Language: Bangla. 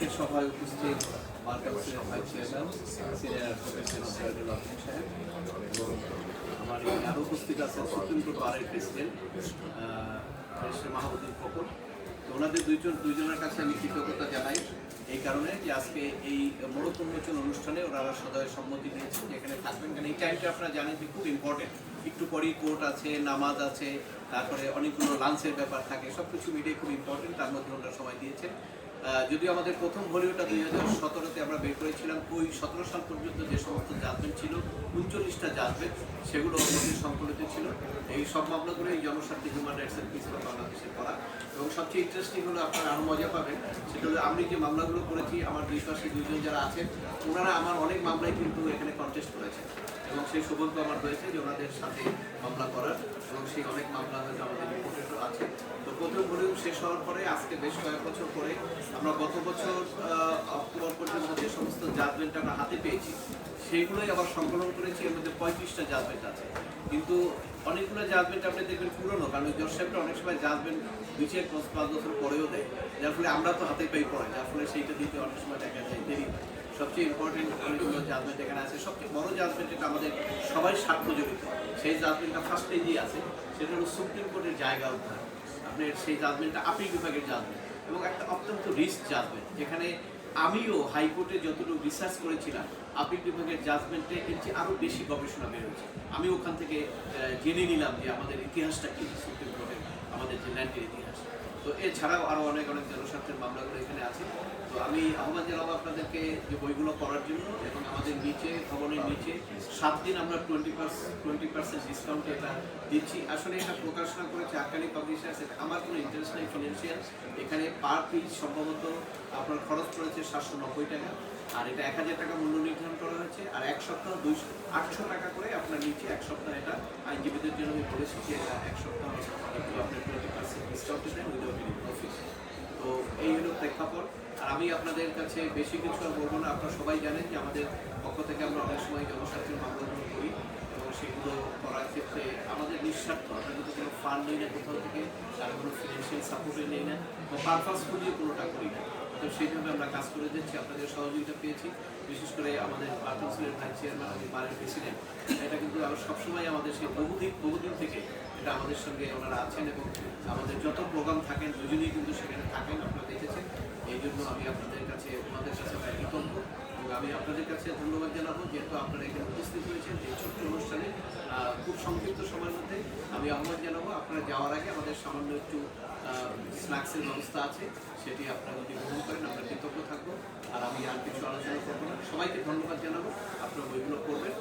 আজকের সভায় উপস্থিত বার কাউন্সিলের ভাইস চেয়ারম্যান সিনিয়র প্রফেসর সৈয়দুল আজম সাহেব এবং আমার এখানে আরও উপস্থিত আছেন সুপ্রিম কোর্ট বারের প্রেসিডেন্ট মাহমুদুল ফখর। তো ওনাদের দুইজনের কাছে আমি কৃতজ্ঞতা জানাই এই কারণে যে আজকে এই মোড়ক উন্মোচন অনুষ্ঠানে ওনারা সদয় সম্মতি দিয়েছেন যে এখানে থাকবেন। কারণ এই টাইমটা আপনারা জানেন যে খুব ইম্পর্টেন্ট, একটু পরেই কোর্ট আছে, নামাজ আছে, তারপরে অনেকগুলো লাঞ্চের ব্যাপার থাকে, সব কিছু মিলিয়ে খুব ইম্পর্টেন্ট। তার মধ্যে ওনারা সময় দিয়েছেন। যদিও আমাদের প্রথম ভলিউটা 2017-তে আমরা বের করেছিলাম, ওই 17 সাল পর্যন্ত যে সমস্ত জাজমেন্ট ছিল 39টা জাজমেন্ট, সেগুলো আমাদের সংকলিত ছিল। এই সব মামলাগুলো এই জনস্বার্থে human rights and peace for বাংলাদেশে করা। এবং সবচেয়ে ইন্টারেস্টিং হলো, আপনারা আরও মজা পাবেন, সেটা হলো আমি যে মামলাগুলো করেছি, আমার দুই পাশে দুইজন যারা আছেন ওনারা আমার অনেক মামলায় কিন্তু এখানে কন্টেস্ট করেছেন এবং সেই সৌভাগ্য আমার হয়েছে যে ওনাদের সাথে মামলা করার, এবং সেই অনেক মামলা হয়তো আমাদের রিপোর্টেরও আছে। তো প্রথম ভলিউম শেষ হওয়ার পরে আজকে বেশ কয়েক বছর পরে আমরা গত বছর অক্টোবর পর্যন্ত যে সমস্ত জাজমেন্ট আমরা হাতে পেয়েছি সেইগুলোই আবার সংকলন করেছি। এর মধ্যে 35টা জাজমেন্ট আছে, কিন্তু অনেকগুলো জাজমেন্ট আপনি দেখবেন পুরনো, কারণ ওই জজ সাহেবরা অনেক সময় জাজমেন্ট 2-5 বছর পরেও দেয়, যার ফলে আমরা তো হাতে পেয়ে পড়ে, যার ফলে সেইটা দিতে অনেক সময় দেখা যায় দেরি হয়। সবচেয়ে ইম্পর্টেন্ট অনেকগুলো জাজমেন্ট এখানে আছে। সবচেয়ে বড় জাজমেন্ট যেটা আমাদের সবাই স্বার্থ জড়িত, সেই জাজমেন্টটা ফার্স্ট পেজেই আছে, সেটা হলো সুপ্রিম কোর্টের জায়গা উদ্ধার। আপনার সেই জাজমেন্টটা আপিল বিভাগের জাজমেন্ট এবং একটা অত্যন্ত রিস্ক জাজমেন্ট, যেখানে আমিও হাইকোর্টে যতটুকু রিসার্চ করেছিলাম আপিল বিভাগের জাজমেন্টে এর চেয়ে আরও বেশি গবেষণা বেরোচ্ছে। আমি ওখান থেকে জেনে নিলাম যে আমাদের ইতিহাসটা কী, সুপ্রিম কোর্টের আমাদের যে ল্যান্ডের ইতিহাস। তো এছাড়াও আরও অনেক জনস্বার্থের মামলাগুলো এখানে আছে। তো আমি আহ্বান জানাবো আপনাদেরকে যে বইগুলো পড়ার জন্য, এবং আমাদের নিচে ভবনের নিচে 7 দিন আমরা 20% ডিসকাউন্ট এটা দিচ্ছি। আসলে এটা প্রকাশনা করেছে আকালি পাবলিশার্স। এটা আমার কোনো ইন্টারেস্ট নেই ফিনান্সিয়াল। এখানে পার পিস সম্ভবত আপনার খরচ পড়েছে 790 টাকা, আর এটা 1000 টাকা মূল্য নির্ধারণ করা হয়েছে। আর এক সপ্তাহ 800 টাকা করে আপনার নিচে এক সপ্তাহ। এটা আইনজীবীদের জন্য আমি বলেছি যে এটা এক সপ্তাহ একটু আপনার 20% ডিসকাউন্ট দেন উইদাউট এনি প্রফিট। তো এই হলো প্রেক্ষাপট। আর আমি আপনাদের কাছে বেশি কিছু আর বলবো না। আপনারা সবাই জানেন যে আমাদের পক্ষ থেকে আমরা অনেক সময় জনস্বার্থের মামলাগুলো করি, এবং সেগুলো করার ক্ষেত্রে আমাদের নিঃস্বার্থ, আমরা কিন্তু কোনো ফান্ড নেই না কোথাও থেকে, আর কোনো ফিনান্সিয়াল সাপোর্টে নেই না, বা পারপাসফুলিও কোনোটা করি না। তো সেইভাবে আমরা কাজ করে যাচ্ছি, আপনাদের সহযোগিতা পেয়েছি। বিশেষ করে আমাদের বার কাউন্সিলের ভাইস চেয়ারম্যান, আমি বারের প্রেসিডেন্ট, এটা কিন্তু সবসময় আমাদের সেই বহুদিন থেকে এটা আমাদের সঙ্গে ওনারা আছেন, এবং আমাদের যত প্রোগ্রাম থাকেন দুজনেই কিন্তু সেখানে থাকেন, আপনারা দেখেছেন। এই জন্য আমি আপনাদের কাছে ওনাদের কাছে কৃতজ্ঞ, এবং আমি আপনাদের কাছে ধন্যবাদ জানাবো যেহেতু আপনারা এখানে উপস্থিত হয়েছেন এই ছোট্ট অনুষ্ঠানে। খুব সংক্ষিপ্ত সময়ের মধ্যে আমি আহ্বান জানাবো, আপনারা যাওয়ার আগে আমাদের সামান্য একটু স্ন্যাক্সের ব্যবস্থা আছে, সেটি আপনারা যদি গ্রহণ করেন আমরা কৃতজ্ঞ থাকবো। আর আমি আর কিছু আলোচনা করবো না, সবাইকে ধন্যবাদ জানাবো, আপনারা বইগুলো পড়বেন।